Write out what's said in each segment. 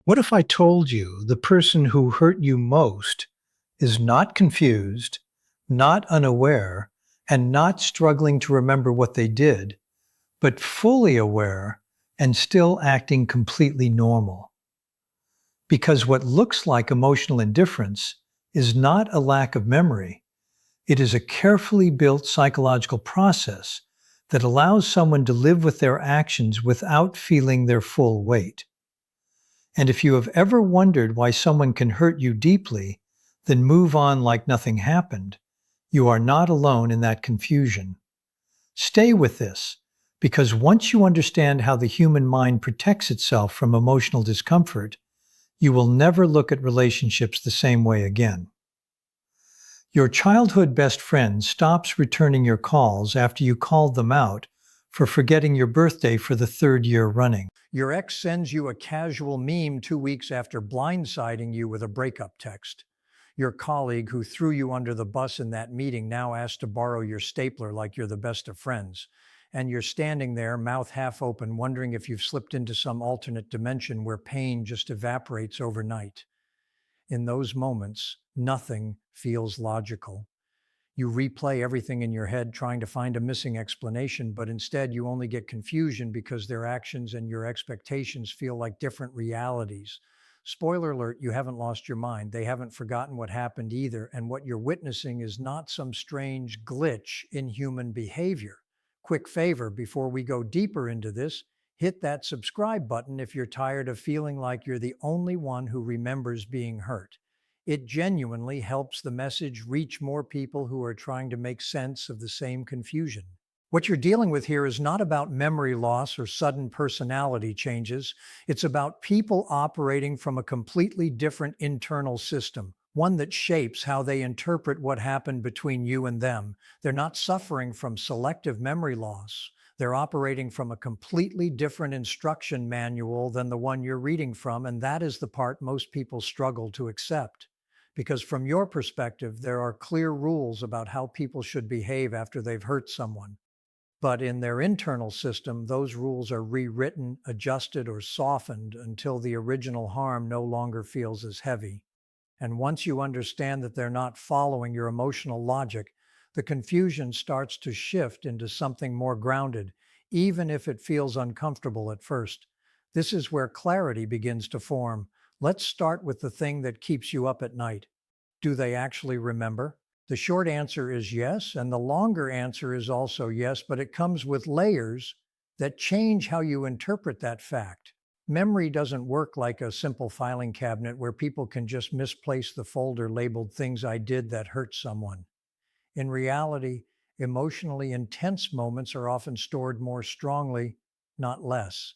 What if I told you the person who hurt you most is not confused, not unaware, and not struggling to remember what they did, but fully aware and still acting completely normal? Because what looks like emotional indifference is not a lack of memory. It is a carefully built psychological process that allows someone to live with their actions without feeling their full weight. And if you have ever wondered why someone can hurt you deeply, then move on like nothing happened, you are not alone in that confusion. Stay with this, because once you understand how the human mind protects itself from emotional discomfort, you will never look at relationships the same way again. Your childhood best friend stops returning your calls after you called them out for forgetting your birthday for the third year running. Your ex sends you a casual meme 2 weeks after blindsiding you with a breakup text. Your colleague who threw you under the bus in that meeting now asks to borrow your stapler like you're the best of friends. And you're standing there, mouth half open, wondering if you've slipped into some alternate dimension where pain just evaporates overnight. In those moments, nothing feels logical. You replay everything in your head trying to find a missing explanation, but instead you only get confusion because their actions and your expectations feel like different realities. Spoiler alert, you haven't lost your mind. They haven't forgotten what happened either, and what you're witnessing is not some strange glitch in human behavior. Quick favor before we go deeper into this, hit that subscribe button if you're tired of feeling like you're the only one who remembers being hurt. It genuinely helps the message reach more people who are trying to make sense of the same confusion. What you're dealing with here is not about memory loss or sudden personality changes. It's about people operating from a completely different internal system, one that shapes how they interpret what happened between you and them. They're not suffering from selective memory loss. They're operating from a completely different instruction manual than the one you're reading from, and that is the part most people struggle to accept. Because from your perspective, there are clear rules about how people should behave after they've hurt someone. But in their internal system, those rules are rewritten, adjusted, or softened until the original harm no longer feels as heavy. And once you understand that they're not following your emotional logic, the confusion starts to shift into something more grounded, even if it feels uncomfortable at first. This is where clarity begins to form. Let's start with the thing that keeps you up at night. Do they actually remember? The short answer is yes, and the longer answer is also yes, but it comes with layers that change how you interpret that fact. Memory doesn't work like a simple filing cabinet where people can just misplace the folder labeled "things I did that hurt someone." In reality, emotionally intense moments are often stored more strongly, not less.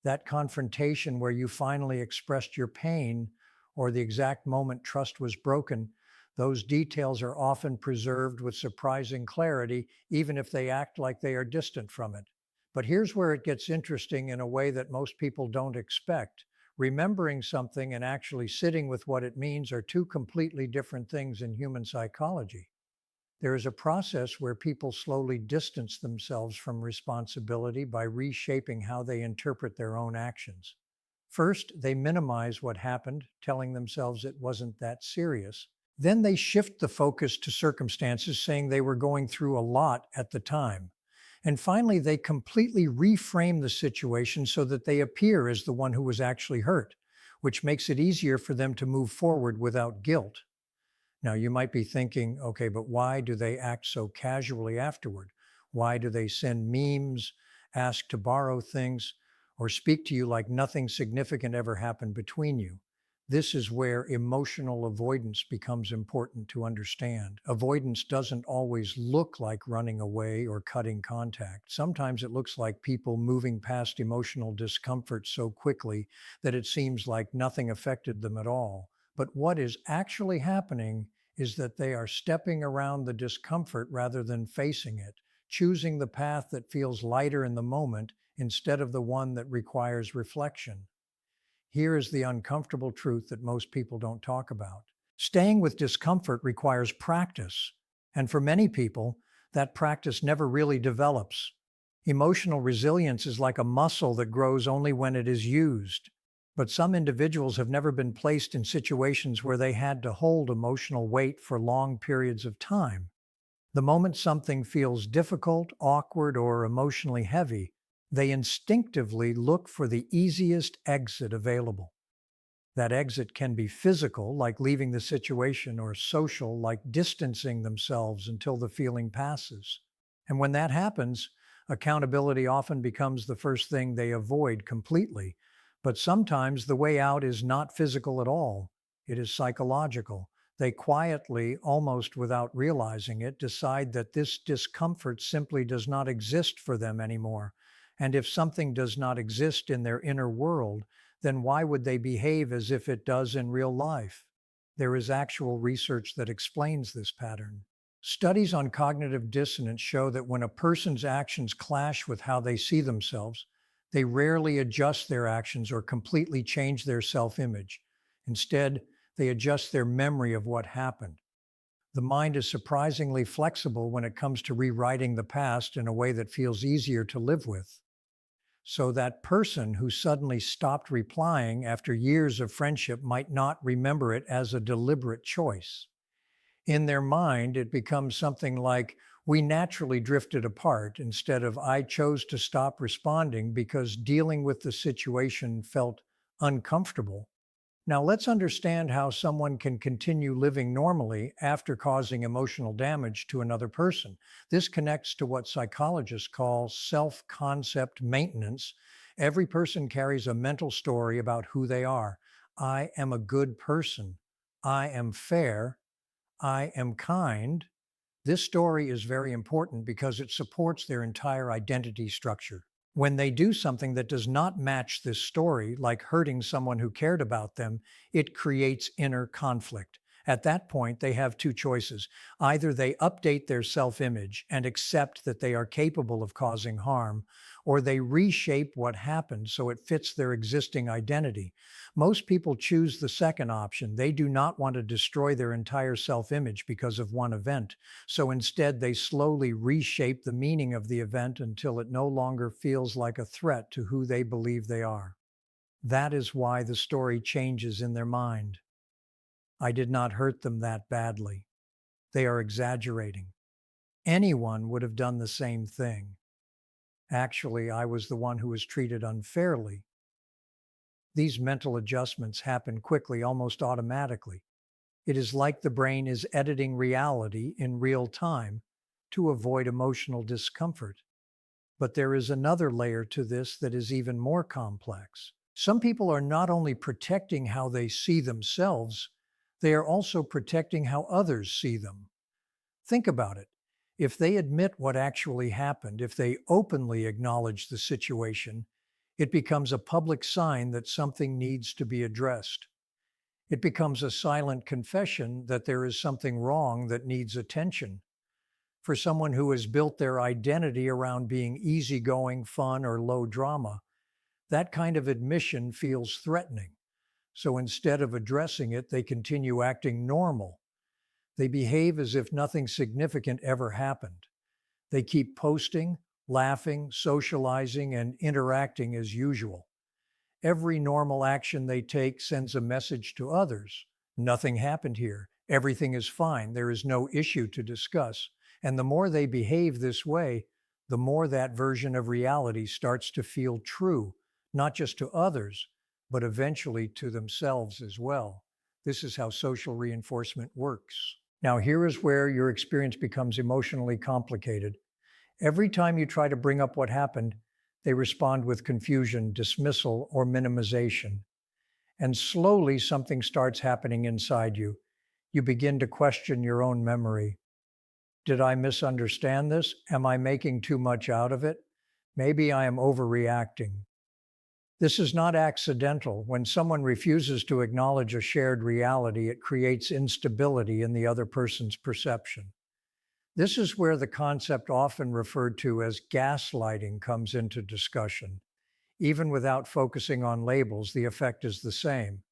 That confrontation where you finally expressed your pain, or the exact moment trust was broken, those details are often preserved with surprising clarity, even if they act like they are distant from it. But here's where it gets interesting in a way that most people don't expect. Remembering something and actually sitting with what it means are two completely different things in human psychology. There is a process where people slowly distance themselves from responsibility by reshaping how they interpret their own actions. First, they minimize what happened, telling themselves it wasn't that serious. Then they shift the focus to circumstances, saying they were going through a lot at the time. And finally, they completely reframe the situation so that they appear as the one who was actually hurt, which makes it easier for them to move forward without guilt. Now, you might be thinking, okay, but why do they act so casually afterward? Why do they send memes, ask to borrow things, or speak to you like nothing significant ever happened between you? This is where emotional avoidance becomes important to understand. Avoidance doesn't always look like running away or cutting contact. Sometimes it looks like people moving past emotional discomfort so quickly that it seems like nothing affected them at all. But what is actually happening is that they are stepping around the discomfort rather than facing it, choosing the path that feels lighter in the moment instead of the one that requires reflection. Here is the uncomfortable truth that most people don't talk about. Staying with discomfort requires practice, and for many people, that practice never really develops. Emotional resilience is like a muscle that grows only when it is used. But some individuals have never been placed in situations where they had to hold emotional weight for long periods of time. The moment something feels difficult, awkward, or emotionally heavy, they instinctively look for the easiest exit available. That exit can be physical, like leaving the situation, or social, like distancing themselves until the feeling passes. And when that happens, accountability often becomes the first thing they avoid completely. But sometimes the way out is not physical at all, it is psychological. They quietly, almost without realizing it, decide that this discomfort simply does not exist for them anymore. And if something does not exist in their inner world, then why would they behave as if it does in real life? There is actual research that explains this pattern. Studies on cognitive dissonance show that when a person's actions clash with how they see themselves, they rarely adjust their actions or completely change their self-image. Instead, they adjust their memory of what happened. The mind is surprisingly flexible when it comes to rewriting the past in a way that feels easier to live with. So that person who suddenly stopped replying after years of friendship might not remember it as a deliberate choice. In their mind, it becomes something like, "We naturally drifted apart," instead of, "I chose to stop responding because dealing with the situation felt uncomfortable." Now, let's understand how someone can continue living normally after causing emotional damage to another person. This connects to what psychologists call self-concept maintenance. Every person carries a mental story about who they are. I am a good person. I am fair. I am kind. This story is very important because it supports their entire identity structure. When they do something that does not match this story, like hurting someone who cared about them, it creates inner conflict. At that point, they have two choices. Either they update their self-image and accept that they are capable of causing harm, or they reshape what happened so it fits their existing identity. Most people choose the second option. They do not want to destroy their entire self-image because of one event. So instead, they slowly reshape the meaning of the event until it no longer feels like a threat to who they believe they are. That is why the story changes in their mind. I did not hurt them that badly. They are exaggerating. Anyone would have done the same thing. Actually, I was the one who was treated unfairly. These mental adjustments happen quickly, almost automatically. It is like the brain is editing reality in real time to avoid emotional discomfort. But there is another layer to this that is even more complex. Some people are not only protecting how they see themselves, they are also protecting how others see them. Think about it. If they admit what actually happened, if they openly acknowledge the situation, it becomes a public sign that something needs to be addressed. It becomes a silent confession that there is something wrong that needs attention. For someone who has built their identity around being easygoing, fun, or low drama, that kind of admission feels threatening. So instead of addressing it, they continue acting normal. They behave as if nothing significant ever happened. They keep posting, laughing, socializing, and interacting as usual. Every normal action they take sends a message to others. Nothing happened here. Everything is fine. There is no issue to discuss. And the more they behave this way, the more that version of reality starts to feel true, not just to others, but eventually to themselves as well. This is how social reinforcement works. Now, here is where your experience becomes emotionally complicated. Every time you try to bring up what happened, they respond with confusion, dismissal, or minimization. And slowly something starts happening inside you. You begin to question your own memory. Did I misunderstand this? Am I making too much out of it? Maybe I am overreacting. This is not accidental. When someone refuses to acknowledge a shared reality, it creates instability in the other person's perception. This is where the concept often referred to as gaslighting comes into discussion. Even without focusing on labels, the effect is the same.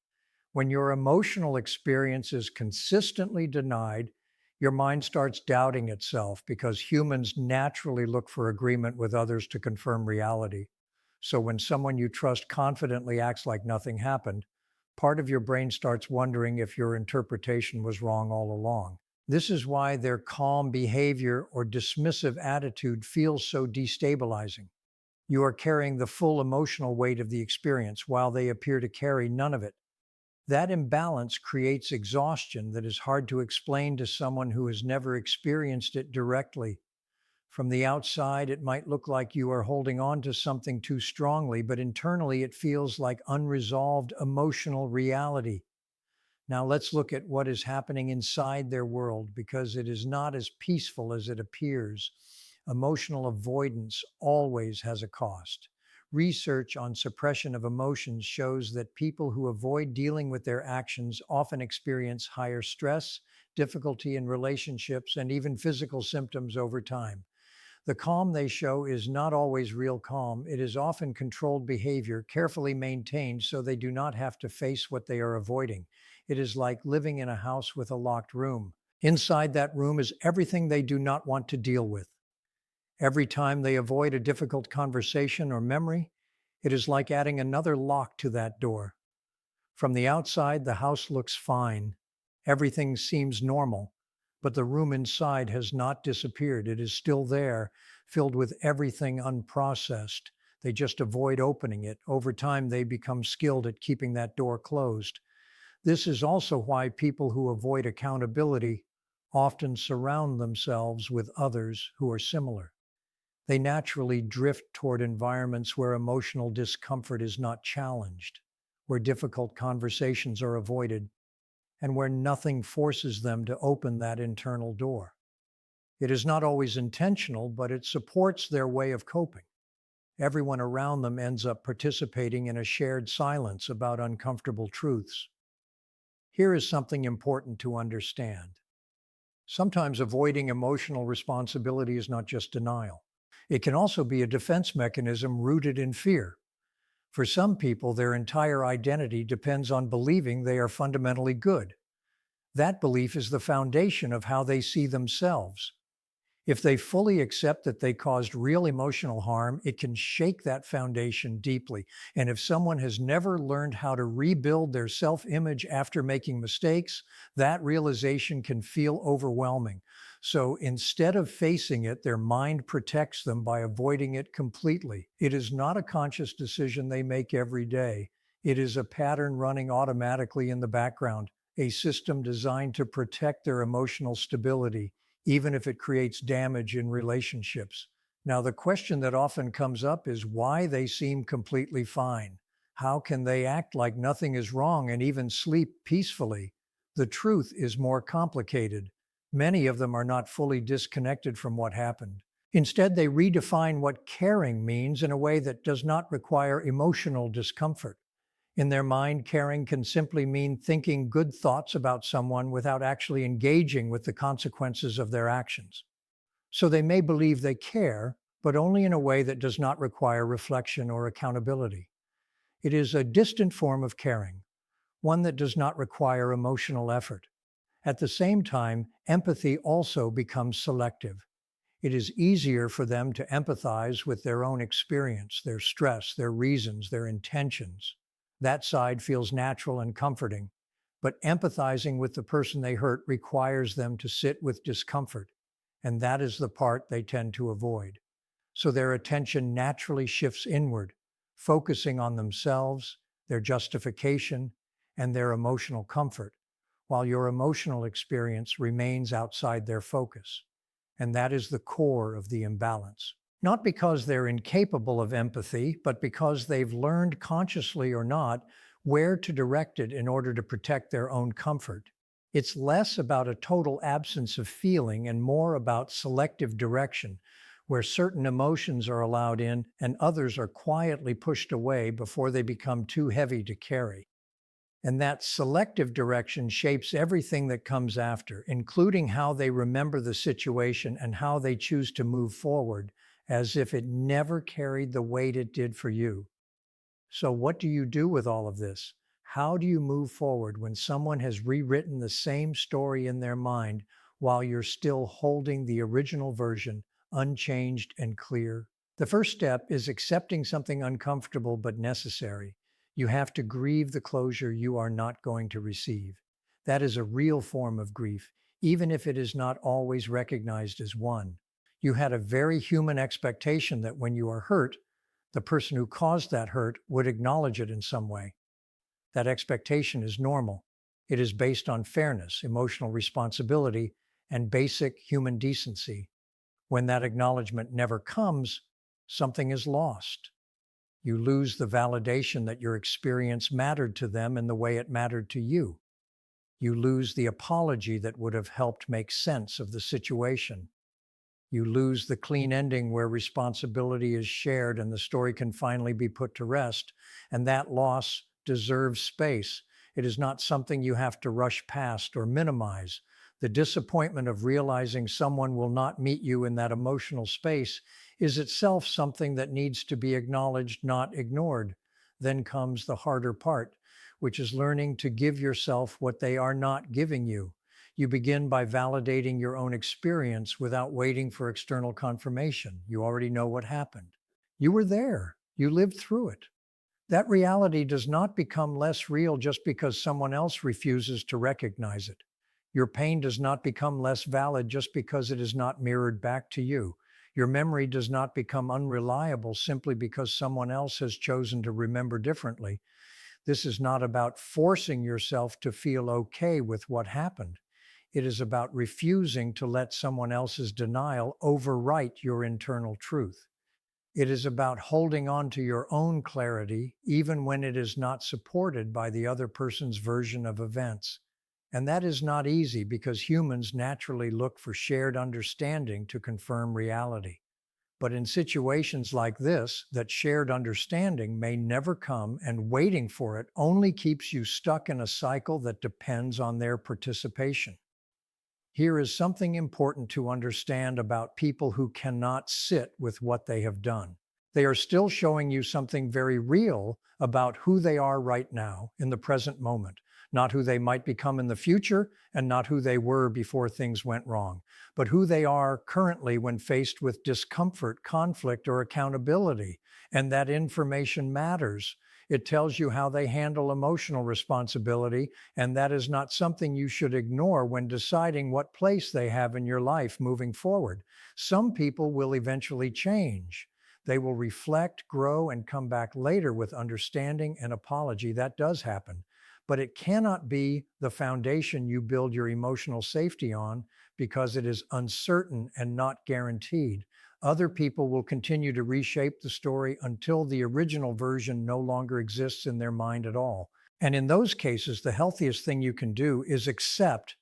When your emotional experience is consistently denied, your mind starts doubting itself because humans naturally look for agreement with others to confirm reality. So when someone you trust confidently acts like nothing happened, part of your brain starts wondering if your interpretation was wrong all along. This is why their calm behavior or dismissive attitude feels so destabilizing. You are carrying the full emotional weight of the experience while they appear to carry none of it. That imbalance creates exhaustion that is hard to explain to someone who has never experienced it directly. From the outside, it might look like you are holding on to something too strongly, but internally it feels like unresolved emotional reality. Now let's look at what is happening inside their world because it is not as peaceful as it appears. Emotional avoidance always has a cost. Research on suppression of emotions shows that people who avoid dealing with their actions often experience higher stress, difficulty in relationships, and even physical symptoms over time. The calm they show is not always real calm. It is often controlled behavior, carefully maintained so they do not have to face what they are avoiding. It is like living in a house with a locked room. Inside that room is everything they do not want to deal with. Every time they avoid a difficult conversation or memory, it is like adding another lock to that door. From the outside, the house looks fine. Everything seems normal, but the room inside has not disappeared. It is still there, filled with everything unprocessed. They just avoid opening it. Over time, they become skilled at keeping that door closed. This is also why people who avoid accountability often surround themselves with others who are similar. They naturally drift toward environments where emotional discomfort is not challenged, where difficult conversations are avoided, and where nothing forces them to open that internal door. It is not always intentional, but it supports their way of coping. Everyone around them ends up participating in a shared silence about uncomfortable truths. Here is something important to understand. Sometimes avoiding emotional responsibility is not just denial. It can also be a defense mechanism rooted in fear. For some people, their entire identity depends on believing they are fundamentally good. That belief is the foundation of how they see themselves. If they fully accept that they caused real emotional harm, it can shake that foundation deeply. And if someone has never learned how to rebuild their self-image after making mistakes, that realization can feel overwhelming. So instead of facing it, their mind protects them by avoiding it completely. It is not a conscious decision they make every day. It is a pattern running automatically in the background, a system designed to protect their emotional stability even if it creates damage in relationships. Now, the question that often comes up is why they seem completely fine. How can they act like nothing is wrong and even sleep peacefully? The truth is more complicated. Many of them are not fully disconnected from what happened. Instead, they redefine what caring means in a way that does not require emotional discomfort. In their mind, caring can simply mean thinking good thoughts about someone without actually engaging with the consequences of their actions. So they may believe they care, but only in a way that does not require reflection or accountability. It is a distant form of caring, one that does not require emotional effort. At the same time, empathy also becomes selective. It is easier for them to empathize with their own experience, their stress, their reasons, their intentions. That side feels natural and comforting, but empathizing with the person they hurt requires them to sit with discomfort, and that is the part they tend to avoid. So their attention naturally shifts inward, focusing on themselves, their justification, and their emotional comfort, while your emotional experience remains outside their focus. And that is the core of the imbalance. Not because they're incapable of empathy, but because they've learned, consciously or not, where to direct it in order to protect their own comfort. It's less about a total absence of feeling and more about selective direction, where certain emotions are allowed in and others are quietly pushed away before they become too heavy to carry. And that selective direction shapes everything that comes after, including how they remember the situation and how they choose to move forward, as if it never carried the weight it did for you. So, what do you do with all of this? How do you move forward when someone has rewritten the same story in their mind while you're still holding the original version unchanged and clear? The first step is accepting something uncomfortable but necessary. You have to grieve the closure you are not going to receive. That is a real form of grief, even if it is not always recognized as one. You had a very human expectation that when you are hurt, the person who caused that hurt would acknowledge it in some way. That expectation is normal. It is based on fairness, emotional responsibility, and basic human decency. When that acknowledgement never comes, something is lost. You lose the validation that your experience mattered to them in the way it mattered to you. You lose the apology that would have helped make sense of the situation. You lose the clean ending where responsibility is shared and the story can finally be put to rest. And that loss deserves space. It is not something you have to rush past or minimize. The disappointment of realizing someone will not meet you in that emotional space is itself something that needs to be acknowledged, not ignored. Then comes the harder part, which is learning to give yourself what they are not giving you. You begin by validating your own experience without waiting for external confirmation. You already know what happened. You were there. You lived through it. That reality does not become less real just because someone else refuses to recognize it. Your pain does not become less valid just because it is not mirrored back to you. Your memory does not become unreliable simply because someone else has chosen to remember differently. This is not about forcing yourself to feel okay with what happened. It is about refusing to let someone else's denial overwrite your internal truth. It is about holding on to your own clarity, even when it is not supported by the other person's version of events. And that is not easy because humans naturally look for shared understanding to confirm reality. But in situations like this, that shared understanding may never come, and waiting for it only keeps you stuck in a cycle that depends on their participation. Here is something important to understand about people who cannot sit with what they have done. They are still showing you something very real about who they are right now in the present moment, not who they might become in the future and not who they were before things went wrong, but who they are currently when faced with discomfort, conflict, or accountability. And that information matters. It tells you how they handle emotional responsibility, and that is not something you should ignore when deciding what place they have in your life moving forward. Some people will eventually change. They will reflect, grow, and come back later with understanding and apology. That does happen. But it cannot be the foundation you build your emotional safety on because it is uncertain and not guaranteed. Other people will continue to reshape the story until the original version no longer exists in their mind at all. And in those cases, the healthiest thing you can do is accept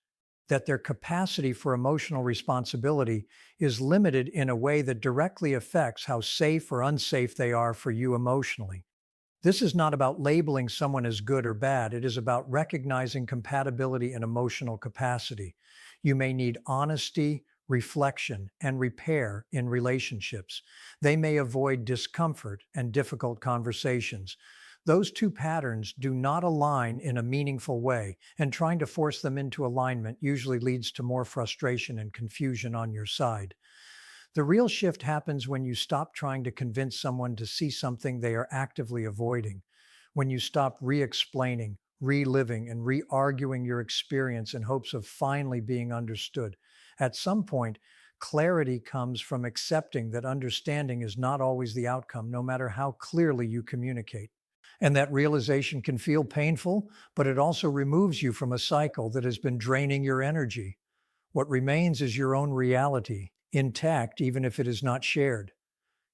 that their capacity for emotional responsibility is limited in a way that directly affects how safe or unsafe they are for you emotionally. This is not about labeling someone as good or bad. It is about recognizing compatibility and emotional capacity. You may need honesty, reflection, and repair in relationships. They may avoid discomfort and difficult conversations. Those two patterns do not align in a meaningful way, and trying to force them into alignment usually leads to more frustration and confusion on your side. The real shift happens when you stop trying to convince someone to see something they are actively avoiding, when you stop re-explaining, reliving, and re-arguing your experience in hopes of finally being understood. At some point, clarity comes from accepting that understanding is not always the outcome, no matter how clearly you communicate. And that realization can feel painful, but it also removes you from a cycle that has been draining your energy. What remains is your own reality, intact even if it is not shared.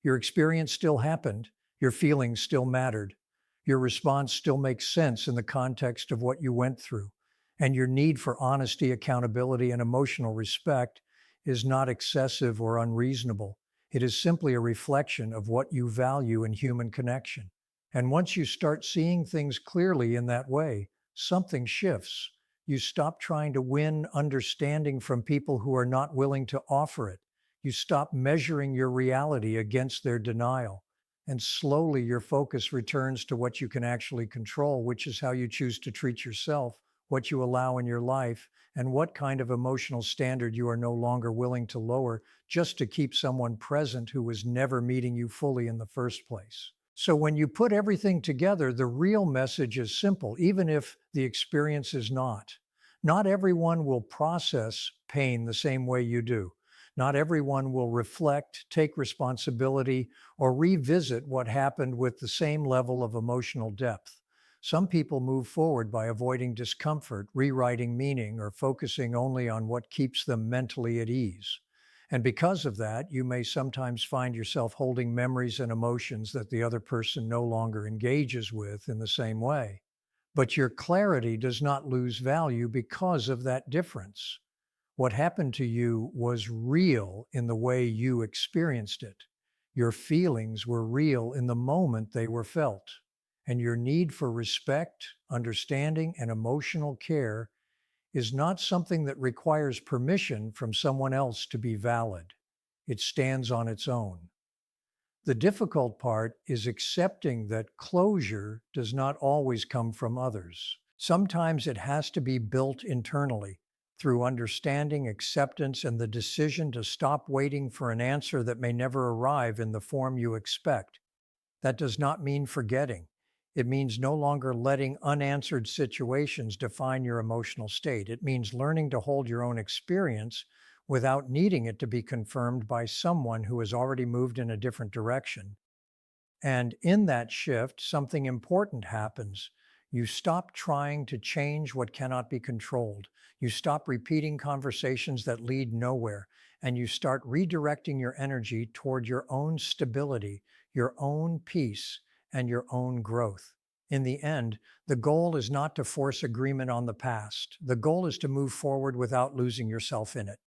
Your experience still happened, your feelings still mattered, your response still makes sense in the context of what you went through, and your need for honesty, accountability, and emotional respect is not excessive or unreasonable. It is simply a reflection of what you value in human connection. And once you start seeing things clearly in that way, something shifts. You stop trying to win understanding from people who are not willing to offer it. You stop measuring your reality against their denial. And slowly your focus returns to what you can actually control, which is how you choose to treat yourself what you allow in your life, and what kind of emotional standard you are no longer willing to lower just to keep someone present who was never meeting you fully in the first place. So, when you put everything together, the real message is simple, even if the experience is not. Not everyone will process pain the same way you do. Not everyone will reflect, take responsibility, or revisit what happened with the same level of emotional depth. Some people move forward by avoiding discomfort, rewriting meaning, or focusing only on what keeps them mentally at ease. And because of that, you may sometimes find yourself holding memories and emotions that the other person no longer engages with in the same way. But your clarity does not lose value because of that difference. What happened to you was real in the way you experienced it. Your feelings were real in the moment they were felt. And your need for respect, understanding, and emotional care is not something that requires permission from someone else to be valid. It stands on its own. The difficult part is accepting that closure does not always come from others. Sometimes it has to be built internally through understanding, acceptance, and the decision to stop waiting for an answer that may never arrive in the form you expect. That does not mean forgetting. It means no longer letting unanswered situations define your emotional state. It means learning to hold your own experience without needing it to be confirmed by someone who has already moved in a different direction. And in that shift, something important happens. You stop trying to change what cannot be controlled. You stop repeating conversations that lead nowhere, and you start redirecting your energy toward your own stability, your own peace, and your own growth. In the end, the goal is not to force agreement on the past. The goal is to move forward without losing yourself in it.